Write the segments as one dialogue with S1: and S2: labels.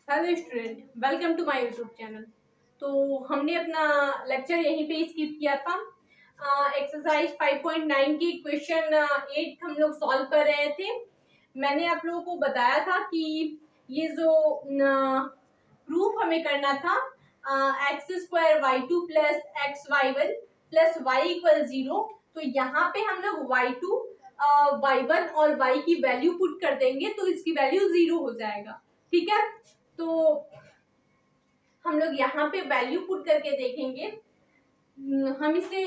S1: Hello student, welcome to my YouTube channel. तो हमने अपना लेक्चर यहीं पे स्किप किया था। एक्सरसाइज 5.9 की क्वेश्चन 8 हम लोग सॉल्व कर रहे थे। मैंने आप लोगों को बताया था कि ये जो प्रूफ हमें करना था x square y two plus x y one plus y equal 0। तो यहाँ पे हम लोग वाई टू वाई वन और वाई की वैल्यू पुट कर देंगे तो इसकी वैल्यू 0 हो जाएगा। ठीक है, तो हम लोग यहाँ पे वैल्यू पुट करके देखेंगे। हम इसे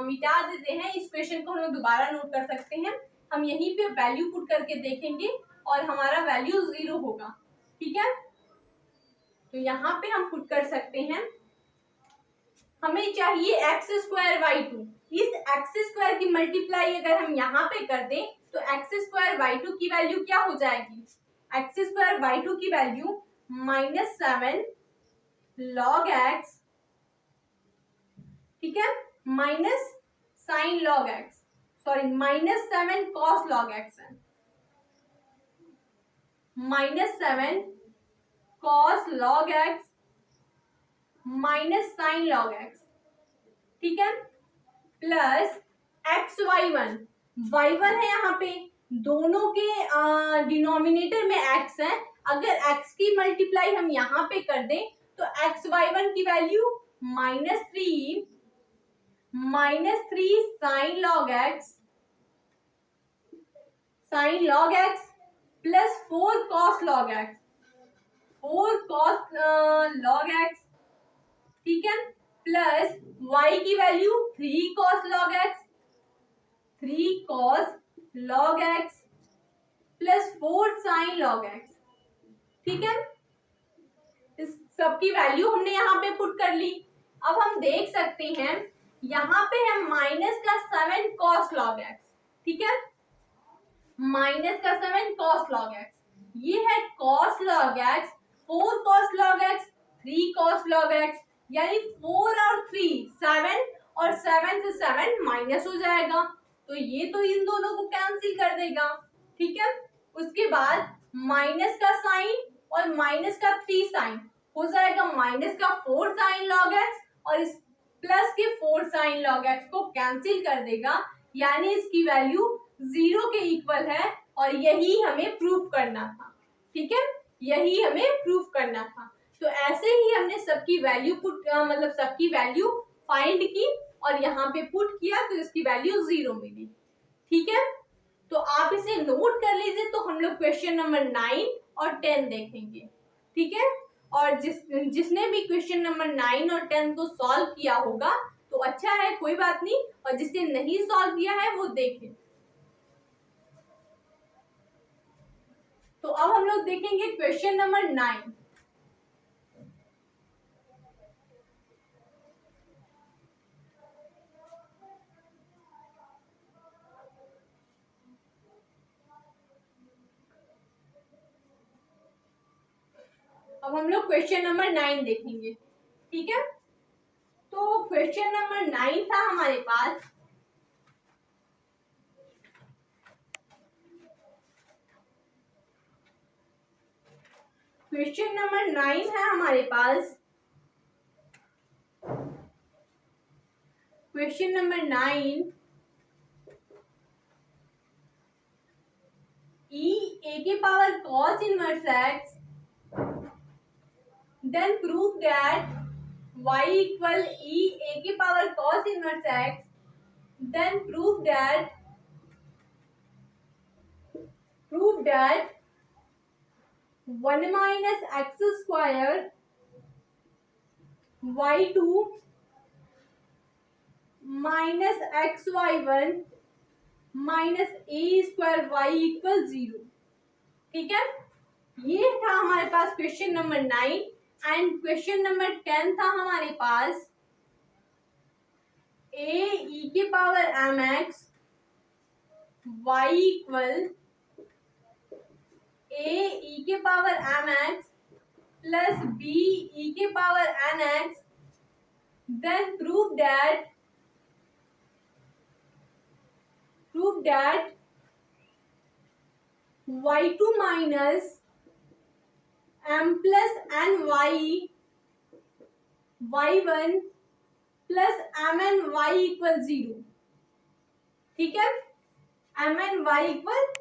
S1: मिटा देते हैं, इस क्वेश्चन को हम लोग दोबारा नोट कर सकते हैं। हम यहीं पे वैल्यू पुट करके देखेंगे और हमारा वैल्यू 0 होगा। ठीक है, तो यहाँ पे हम पुट कर सकते हैं। हमें चाहिए एक्स स्क्वायर वाई टू। इस एक्स स्क्वायर की मल्टीप्लाई अगर हम यहाँ पे कर दें तो एक्स स्क्वायर वाई टू की वैल्यू क्या हो जाएगी? एक्स स्क्वायर वाई टू की वैल्यू -7 log x, ठीक है, minus sine log x, sorry -7 cos log x है, -7 cos log x minus sine log x, ठीक है, प्लस एक्स वाई वन है यहाँ पे, दोनों के डिनोमिनेटर में x है। अगर x की मल्टीप्लाई हम यहाँ पे कर दें तो एक्स वाई वन की value -3 sign log x plus 4 cos log x, 4 cos log x, ठीक है, प्लस y की value 3 cos log x, 3 cos log x plus 4 sign log x. ठीक है, इस सबकी वैल्यू हमने यहाँ पे पुट कर ली। अब हम देख सकते हैं यहाँ पे है माइनस का 7 कॉस लॉग एक्स, ठीक है, माइनस का 7 कॉस लॉग एक्स, ये है cos log x, 4 cos log x, 3 cos log x, यानी 4 और 3 7 और 7 से 7 माइनस हो जाएगा, तो ये तो इन दोनों को कैंसिल कर देगा। ठीक है, उसके बाद माइनस का साइन और माइनस का 3 साइन हो जाएगा माइनस का 4 साइन लॉग एक्स और इस प्लस के 4 साइन लॉग एक्स को कैंसिल कर देगा, यानी इसकी वैल्यू 0 के इक्वल है और यही हमें प्रूफ करना था। ठीक है, यही हमें प्रूफ करना था। तो ऐसे ही हमने सबकी वैल्यू पुट मतलब सबकी वैल्यू फाइंड की और यहाँ पे पुट किया तो इसकी वैल्यू 0 मिली। ठीक है, तो आप इसे नोट कर लीजिए। तो हम लोग क्वेश्चन नंबर 9 और 10 देखेंगे। ठीक है, और जिसने भी क्वेश्चन नंबर 9 और 10 को सॉल्व किया होगा तो अच्छा है, कोई बात नहीं, और जिसने नहीं सॉल्व किया है वो देखे। तो अब हम लोग देखेंगे क्वेश्चन नंबर 9। अब हम लोग क्वेश्चन नंबर 9 देखेंगे। ठीक है, तो क्वेश्चन नंबर 9 था हमारे पास, क्वेश्चन नंबर 9 है हमारे पास, क्वेश्चन नंबर 9, a के power cos inverse x, then prove that y equal a के power cos inverse x, then prove that 1 minus x square y2 minus xy1 minus a square y equal 0। ठीक है, ये था हमारे पास question number 9 and question number 10 था हमारे पास ए ई के power m x y equal a e के power m x plus b e के power n x, then prove that y2 minus m plus n y y1 plus m n y equal 0। ठीक है, M n y equal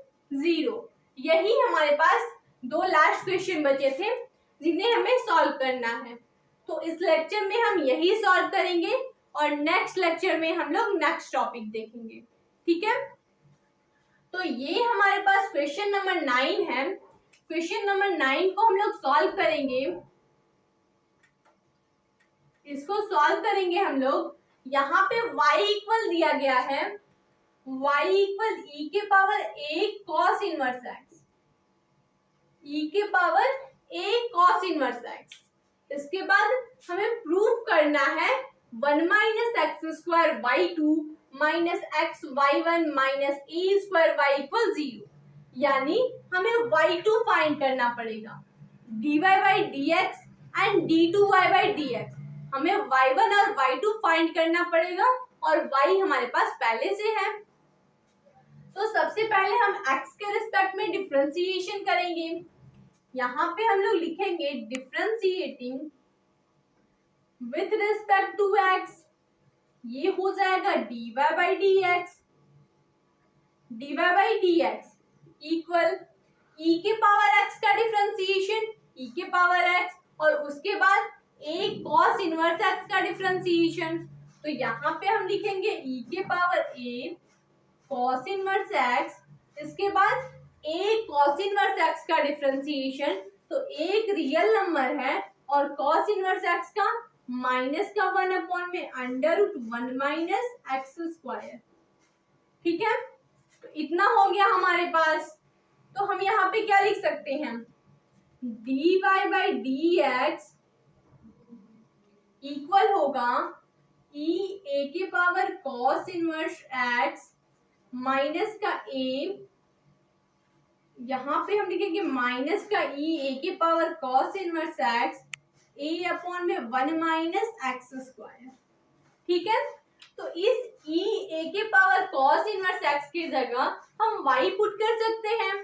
S1: 0। यही हमारे पास दो last question बचे थे जिन्हें हमें सॉल्व करना है। तो इस लेक्चर में हम यही सॉल्व करेंगे और नेक्स्ट लेक्चर में हम लोग नेक्स्ट टॉपिक देखेंगे। ठीक है, तो ये हमारे पास क्वेश्चन नंबर 9 है। क्वेश्चन नंबर 9 को हम लोग सॉल्व करेंगे। इसको सॉल्व करेंगे हम लोग। यहाँ पे y इक्वल दिया गया है, y इक्वल e के power a cos inverse x, e के power a cos inverse x। इसके बाद हमें प्रूव करना है 1 minus x square y two minus x y one minus a square y equal 0। यानी हमें y2 फाइंड करना पड़ेगा। dy by d x and d2y by d x, हमें y1 और y2 फाइंड करना पड़ेगा और y हमारे पास पहले से है। तो सबसे पहले हम x के रिस्पेक्ट में डिफरेंशिएशन करेंगे। यहाँ पे हम लोग लिखेंगे differentiating with respect to x, ये हो जाएगा dy by d x, dy by d x equal e के पावर x का डिफरेंशिएशन e के पावर x और उसके बाद a cos इनवर्स x का डिफरेंशिएशन। तो यहाँ पे हम लिखेंगे e के power a cos inverse x, इसके बाद a cos इनवर्स x का डिफरेंशिएशन। तो एक रियल नंबर है और cos इनवर्स x का माइनस का 1 अपॉन में under root 1 minus x square. ठीक है, तो इतना हो गया हमारे पास। तो हम यहाँ पे क्या लिख सकते हैं, dy by d x equal होगा e a के power cos inverse x minus का a, यहाँ पे हम लिखेंगे माइनस का e a के power cos inverse x a upon में 1 माइनस एक्स स्क्वायर। ठीक है, तो इस e a के पावर cos इनवर्स x की जगह हम y पुट कर सकते हैं।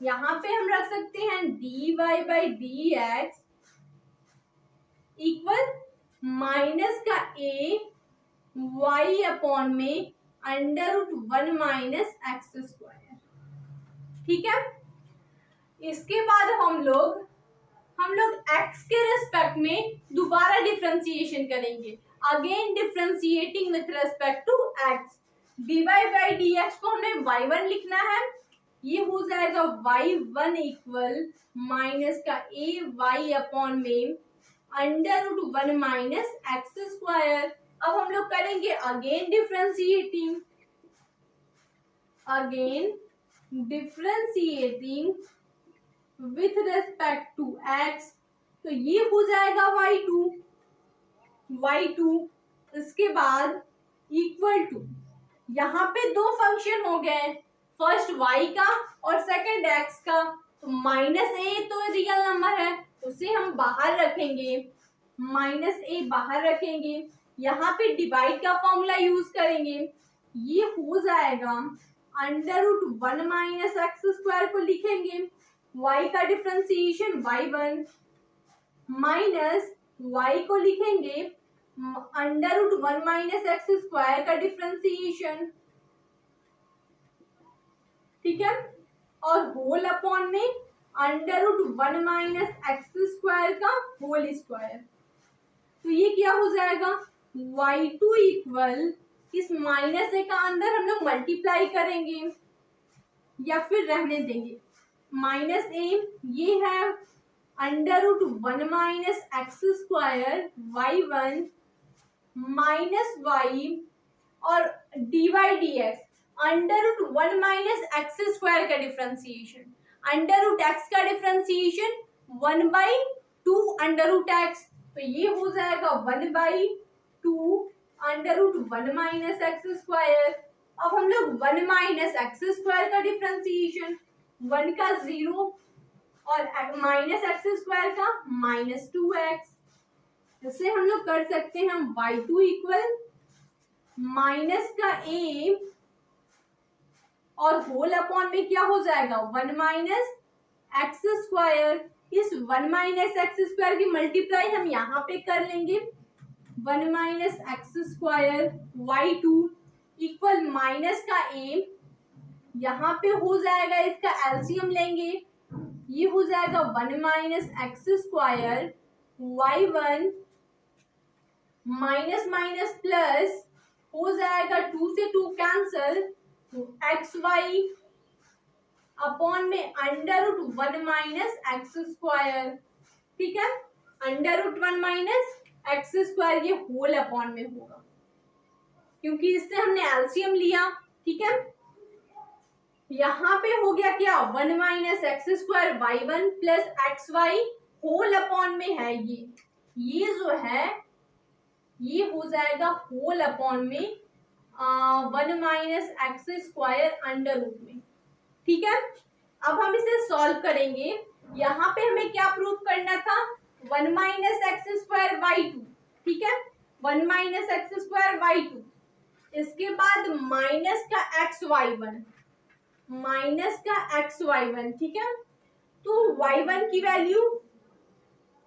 S1: यहाँ पे हम रख सकते हैं dy by d x equal minus का a y अपॉन में under root 1 minus x square. ठीक है, इसके बाद हम लोग x के रिस्पेक्ट में दोबारा डिफरेंशिएशन करेंगे। Again differentiating with respect to x, dy by d x को हमें y1 लिखना है, ये हो जाएगा y1 इक्वल माइनस का a y अपॉन में under root 1 minus x square. अब हम लोग करेंगे again differentiating with respect to x। तो ये हो जाएगा y2, इसके बाद इक्वल टू, यहाँ पे दो फंक्शन हो गए, फर्स्ट y का और सेकंड x का। तो माइनस a तो रियल नंबर है, उसे हम बाहर रखेंगे, माइनस a बाहर रखेंगे। यहाँ पे डिवाइड का फॉर्मूला यूज करेंगे, ये हो जाएगा under root 1 minus x square को लिखेंगे, y का डिफरेंशिएशन y1 माइनस y को लिखेंगे under root 1 minus x square का डिफरेंशिएशन। ठीक है, और होल अपॉन में under root 1 minus x square का होल स्क्वायर। तो ये क्या हो जाएगा, y2 इक्वल, इस माइनस ए का अंदर हम लोग मल्टीप्लाई करेंगे या फिर रहने देंगे, माइनस ए ये है under root 1 minus x square y1 minus y और dy by d x under root 1 minus x square का डिफरेंशिएशन, अंडर रूट एक्स का differentiation 1 by 2 under root x. तो ये हो जाएगा 1 by 2 under root 1 minus x square. अब हम लोग 1 माइनस एक्स स्क्वायर का डिफरेंशिएशन, 1 का 0 और माइनस एक्स स्क्वायर का माइनस 2x, इससे हम लोग कर सकते हैं y2 इक्वल माइनस का a और होल अपॉन में क्या हो जाएगा 1 माइनस एक्स स्क्वायर, इस 1 माइनस एक्स स्क्वायर की मल्टीप्लाई हम यहाँ पे कर लेंगे, 1 minus x square y two equal minus का ए, यहाँ पे हो जाएगा, इसका एलसीएम लेंगे, ये हो जाएगा 1 minus x square y one minus minus plus हो जाएगा 2 से 2 कैंसल, एक्स वाई अपॉन में under root 1 minus x square, ठीक है, under root 1 minus x square ये होल अपॉन में होगा क्योंकि इससे हमने एलसीएम लिया, ठीक है। यहाँ पे हो गया क्या, 1 minus x square y one plus x y whole upon में है, ये जो है ये हो जाएगा होल अपॉन में 1 minus x square under root में, ठीक है। अब हम इसे सॉल्व करेंगे, यहाँ पे हमें क्या प्रूफ करना था, 1 minus x square y two, ठीक है, 1 minus x square y two, इसके बाद माइनस का एक्स वाई वन, माइनस का एक्स वाई वन, ठीक है, तो वाई वन की वैल्यू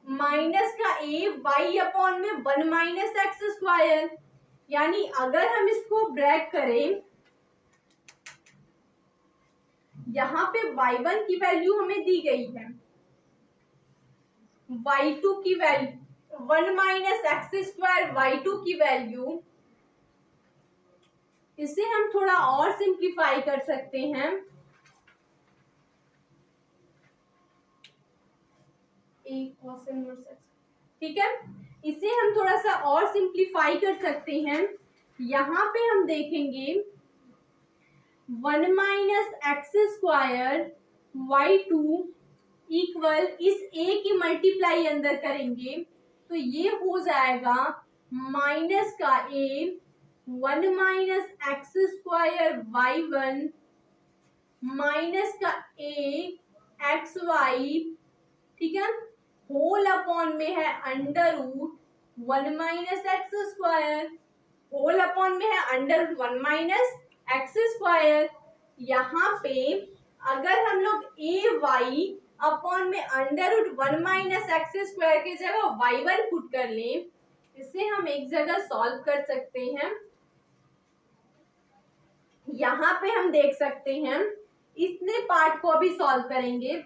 S1: माइनस का ए वाई अपॉन में 1 माइनस एक्स स्क्वायर, यानी अगर हम इसको ब्रैक करें, यहाँ पे y1 की वैल्यू हमें दी गई है, y2 की value 1 minus x square y2 की वैल्यू, इसे हम थोड़ा और सिंप्लीफाई कर सकते हैं, ठीक है, इसे हम थोड़ा सा और सिंप्लीफाई कर सकते हैं, यहाँ पे हम देखेंगे 1 minus x square y two equal, इस ए की मल्टीप्लाई अंदर करेंगे तो ये हो जाएगा माइनस का a 1 minus x square y one minus का ए एक्स वाई, ठीक है, होल अपॉन में है under root 1 minus x square, whole upon में है under root 1 minus x square. यहाँ पे अगर हम लोग ए वाई अपॉन में under root 1 minus x square की जगह वाई वन पुट कर ले, इसे हम एक जगह सॉल्व कर सकते हैं। यहाँ पे हम देख सकते हैं, इतने पार्ट को अभी सॉल्व करेंगे,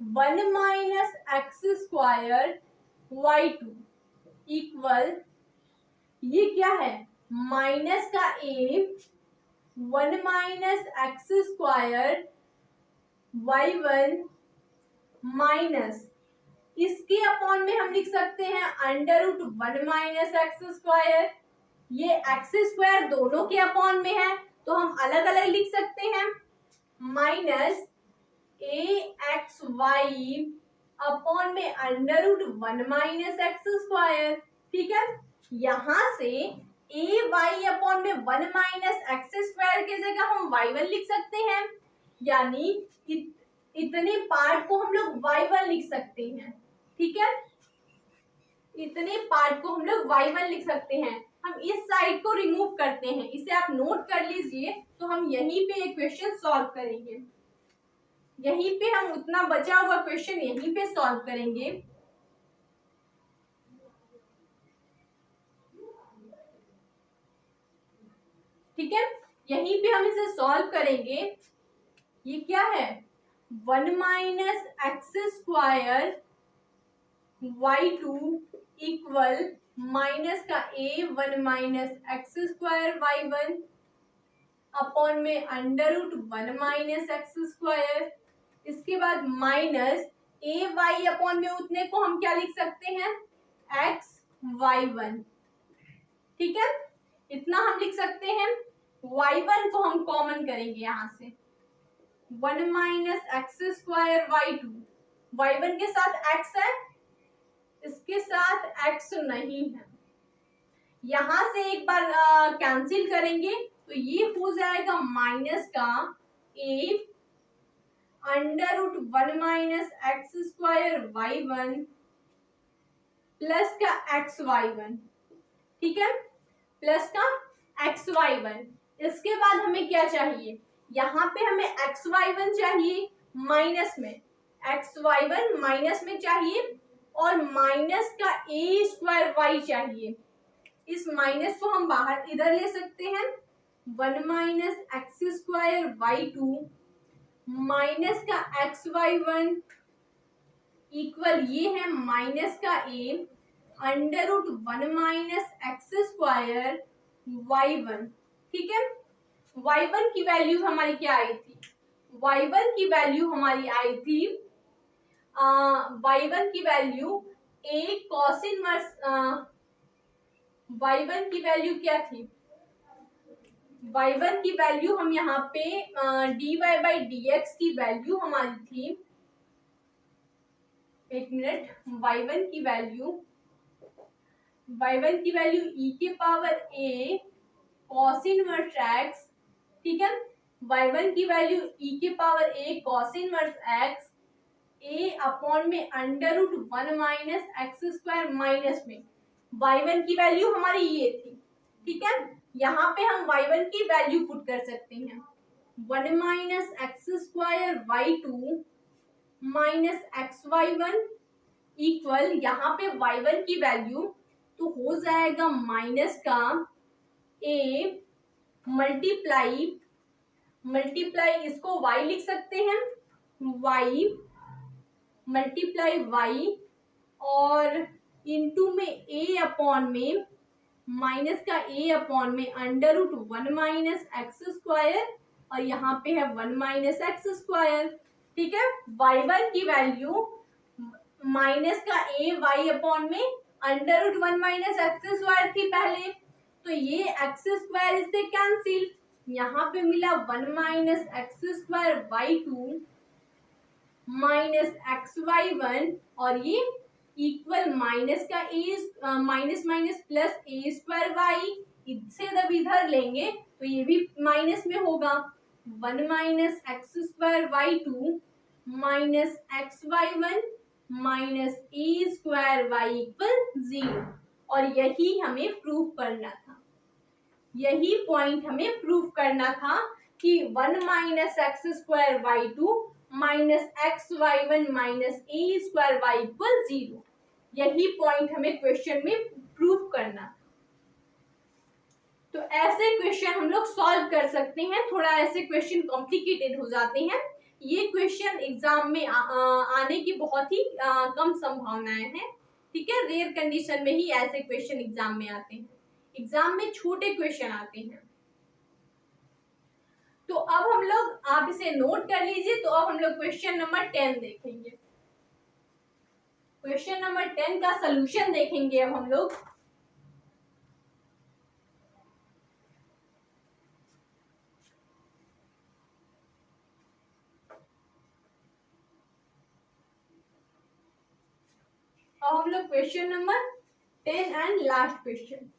S1: 1 minus x square y two equal, ये क्या है, माइनस का a 1 minus x square y one minus, इसके अपॉन में हम लिख सकते हैं under root 1 minus x square, ये एक्स स्क्वायर दोनों के अपॉन में है तो हम अलग अलग लिख सकते हैं, minus a x y upon में under root 1 minus x square, ठीक है। यहाँ से ए वाई अपॉन में 1 माइनस एक्स स्क्वायर की जगह हम वाई वन लिख सकते हैं, यानी इतने पार्ट को हम लोग वाई वन लिख सकते हैं, ठीक है, इतने पार्ट को हम लोग वाई वन लिख सकते हैं। हम इस साइड को रिमूव करते हैं, इसे आप नोट कर लीजिए, तो हम यहीं पे एक क्वेश्चन सॉल्व करेंगे, यहीं पे हम उतना बचा हुआ क्वेश्चन यहीं पे सॉल्व करेंगे। ठीक है, यहीं पे हम इसे सॉल्व करेंगे, ये क्या है, 1 minus x square y two equal minus का a 1 minus x square y one upon में under root 1 minus x square, इसके बाद माइनस ए वाई अपॉन में उतने को हम क्या लिख सकते हैं, एक्स वाई वन, ठीक है, इतना हम लिख सकते हैं। वाई वन को हम कॉमन करेंगे यहाँ से, 1 minus x square y two, y one के साथ एक्स है, इसके साथ एक्स नहीं है, यहां से एक बार कैंसिल करेंगे तो ये हो जाएगा माइनस का a under root 1 minus x square y one plus का एक्स वाई वन, ठीक है, प्लस का एक्स वाई वन। इसके बाद हमें क्या चाहिए, यहाँ पे हमें एक्स वाई वन चाहिए माइनस में, xy1 माइनस में चाहिए और माइनस का a स्क्वायर y चाहिए। इस माइनस को हम बाहर इधर ले सकते हैं, 1 minus x square y2 minus का xy1 इक्वल ये है माइनस का a under root 1 minus x square y1। ठीक है, y1 की वैल्यू हमारी क्या आई थी? y1 की वैल्यू हमारी आई थी y1 की value a cos inverse, y1 की वैल्यू क्या थी? y1 की वैल्यू हम यहाँ पे dy बाई dx की वैल्यू हमारी थी, एक मिनट, y1 की वैल्यू e के power a cos inverse x। ठीक है, y1 की वैल्यू e के power a cos inverse x a upon में under root 1 minus x square minus में y1 की वैल्यू हमारी ये थी। ठीक है, यहाँ पे हम y1 की वैल्यू पुट कर सकते हैं, 1 minus x square y2 minus xy1 equal यहाँ पे y1 की वैल्यू तो हो जाएगा माइनस का a मल्टीप्लाई इसको y लिख सकते हैं, y मल्टीप्लाई y और इनटू में a अपॉन में माइनस का a अपॉन में under root 1 minus x square और यहाँ पे है 1 माइनस एक्स स्क्वायर। ठीक है, y1 की वैल्यू माइनस का a y अपॉन में under root 1 minus x square थी पहले, तो ये एक्स स्क्वायर इससे कैंसिल, यहाँ पे मिला 1 minus x square y2 minus xy1 और ये इक्वल माइनस का a minus minus plus a square y, इससे जब इधर लेंगे तो ये भी माइनस में होगा, 1 minus x square y2 minus xy1 minus a square y equal 0। और यही हमें प्रूव करना था, यही पॉइंट हमें प्रूव करना था कि 1 minus x square y2 minus xy1 minus a square y equal 0। यही पॉइंट हमें क्वेश्चन में प्रूव करना था। तो ऐसे क्वेश्चन हम लोग सॉल्व कर सकते हैं, थोड़ा ऐसे क्वेश्चन कॉम्प्लिकेटेड हो जाते हैं। ये क्वेश्चन एग्जाम में आने की बहुत ही कम संभावनाएं हैं। ठीक है, रेयर कंडीशन में ही ऐसे क्वेश्चन एग्जाम में आते हैं, एग्जाम में छोटे क्वेश्चन आते हैं। तो अब हम लोग, आप इसे नोट कर लीजिए, तो अब हम लोग क्वेश्चन नंबर 10 देखेंगे। क्वेश्चन नंबर 10 का सलूशन देखेंगे अब हम लोग। अब हम लोग question number 10 and last question,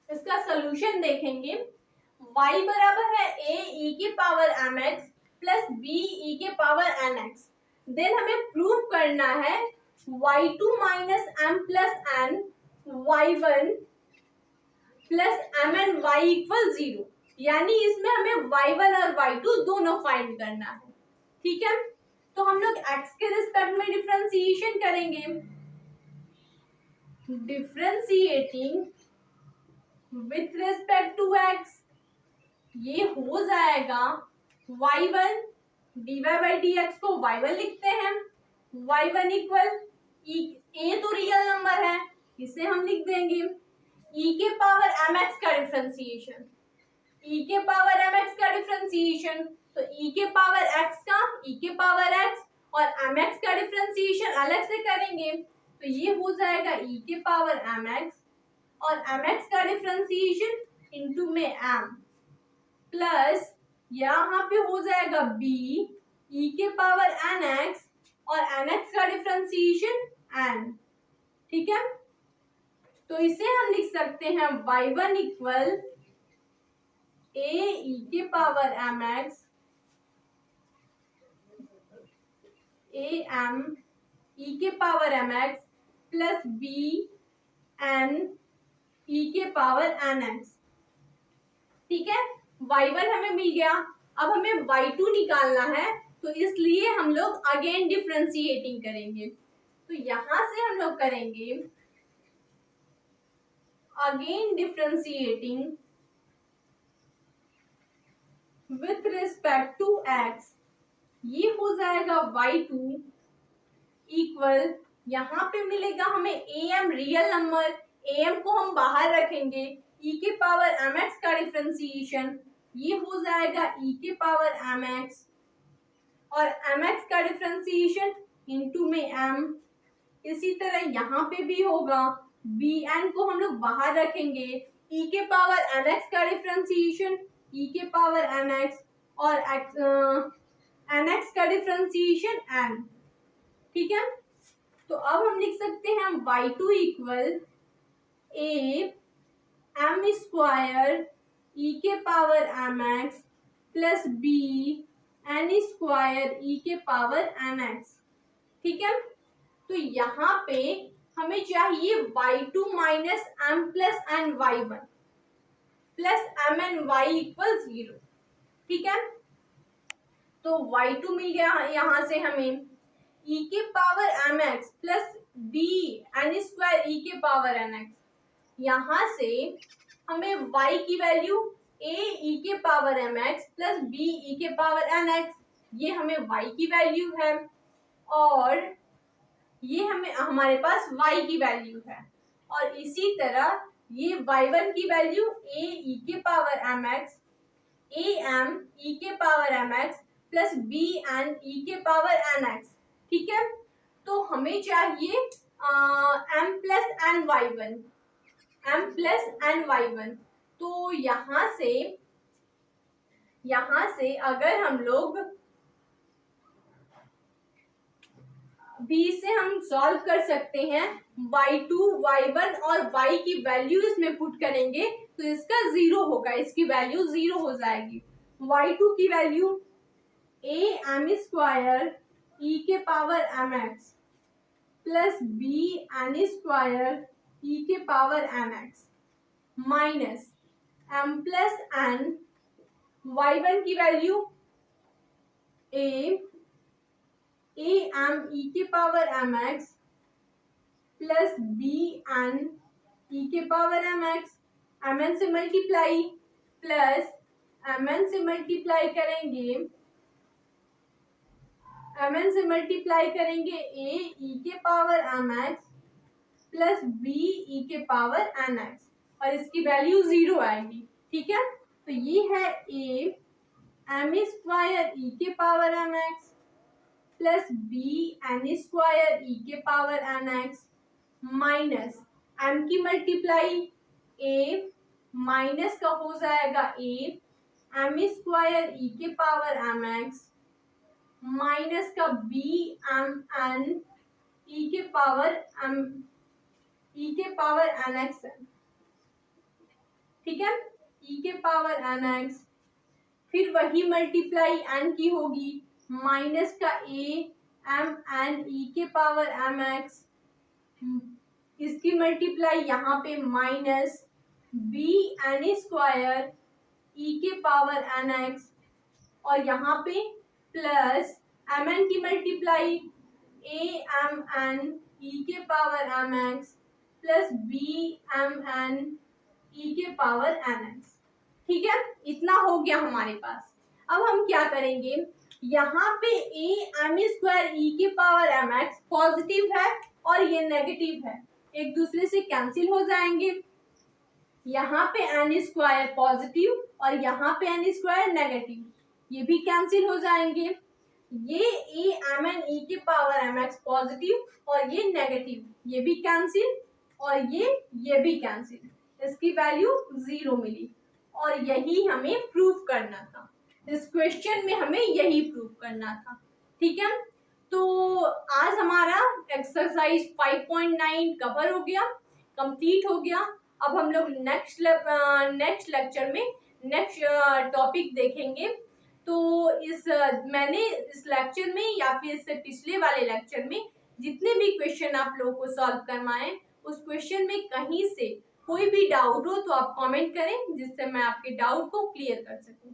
S1: इसका सलूशन देखेंगे। y बराबर है a e के power mx plus b e के पावर nx। देन हमें प्रूव करना है y2 minus m plus n y1 plus mn y equal 0, यानी इसमें हमें y1 और y2 दोनों फाइंड करना है। ठीक है, तो हम लोग x के रिस्पेक्ट में डिफरेंशिएशन करेंगे, differentiating with respect to x, ये हो जाएगा y1 dy बाई dx को y1 लिखते हैं, y1 इक्वल a तो रियल नंबर है, इसे हम लिख देंगे e के पावर mx का डिफरेंशिएशन, e के पावर mx का डिफरेंशिएशन, तो e के पावर x का e के पावर x और mx का डिफरेंशिएशन अलग से करेंगे, तो ये हो जाएगा e के पावर mx और mx का डिफरेंशिएशन इनटू में m प्लस यहाँ पे हो जाएगा b e के पावर nx और nx का डिफरेंशिएशन n। ठीक है, तो इसे हम लिख सकते हैं y1 इक्वल a e के power mx a m e के power mx plus b n e के पावर nx। ठीक है, y1 हमें मिल गया, अब हमें y2 निकालना है, तो इसलिए हम लोग अगेन डिफरेंशिएटिंग करेंगे। तो यहां से हम लोग करेंगे again differentiating with respect to x, ये हो जाएगा y2 इक्वल, यहाँ पे मिलेगा हमें am रियल नंबर, am को हम बाहर रखेंगे, e के पावर mx का डिफरेंशिएशन ये हो जाएगा e के पावर mx और mx का डिफरेंशिएशन इनटू में m। इसी तरह यहाँ पे भी होगा, bn को हम लोग बाहर रखेंगे, e के पावर mx का डिफरेंशिएशन e के पावर mx और nx का डिफरेंशिएशन n। ठीक है, तो अब हम लिख सकते हैं y2 equal a m square e के power mx plus b n square e के पावर nx। ठीक है, तो यहाँ पे हमें चाहिए y2 minus m plus n y1 plus m n y equal 0। ठीक है, तो y2 मिल गया यहाँ से हमें e के power mx plus b n square e के पावर nx। यहाँ से हमें y की वैल्यू a e के power mx plus b e के पावर nx, ये हमें y की वैल्यू है, और ये हमें हमारे पास y की वैल्यू है, और इसी तरह ये y1 की वैल्यू a e के power mx a m e के power mx plus b n e के पावर nx। ठीक है, तो हमें चाहिए m plus n y1, m plus n y1। तो यहाँ से अगर हम लोग b से हम सॉल्व कर सकते हैं, y2 y1 और y की वैल्यू इसमें पुट करेंगे तो इसका 0 होगा, इसकी वैल्यू 0 हो जाएगी। y2 की value a m square e के power mx plus b n square e के power mx minus m plus n, y1 की वैल्यू a m e के power mx plus b n e के power mx, mn से multiply plus mn से multiply करेंगे, mn से multiply करेंगे a e के power mx plus b e के पावर nx, और इसकी वैल्यू 0 आएगी। ठीक है, तो ये है a m स्क्वायर e के power mx plus b n square e के पावर nx माइनस m की मल्टीप्लाई a माइनस का हो जाएगा a m स्क्वायर e के पावर mx माइनस का b m n e के पावर nx। ठीक है, e के पावर nx, फिर वही मल्टीप्लाई n की होगी, माइनस का a m n e के पावर mx, इसकी मल्टीप्लाई यहाँ पे minus b n square e के पावर nx, और यहाँ पे प्लस mn की multiply a m n e के power mx plus b m n e के पावर nx। ठीक है, इतना हो गया हमारे पास। अब हम क्या करेंगे, यहाँ पे a m स्क्वायर e के पावर mx पॉजिटिव है और ये नेगेटिव है, एक दूसरे से कैंसिल हो जाएंगे। यहाँ पे n स्क्वायर पॉजिटिव और यहाँ पे n स्क्वायर नेगेटिव, ये भी कैंसिल हो जाएंगे। ये a m n e के पावर mx पॉजिटिव और ये नेगेटिव, ये भी कैंसिल, और ये भी कैंसिल, इसकी वैल्यू 0 मिली, और यही हमें प्रूफ करना था। इस क्वेश्चन में हमें यही प्रूफ करना था। ठीक है, तो आज हमारा एक्सरसाइज 5.9 कवर हो गया, कंप्लीट हो गया। अब हम लोग नेक्स्ट लेक्चर में नेक्स्ट टॉपिक देखेंगे। तो मैंने इस लेक्चर में या फिर इससे पिछले वाले लेक्चर में जितने भी क्वेश्चन आप लोगों को सॉल्व करवाएं, उस क्वेश्चन में कहीं से कोई भी डाउट हो तो आप कमेंट करें, जिससे मैं आपके डाउट को क्लियर कर सकूं।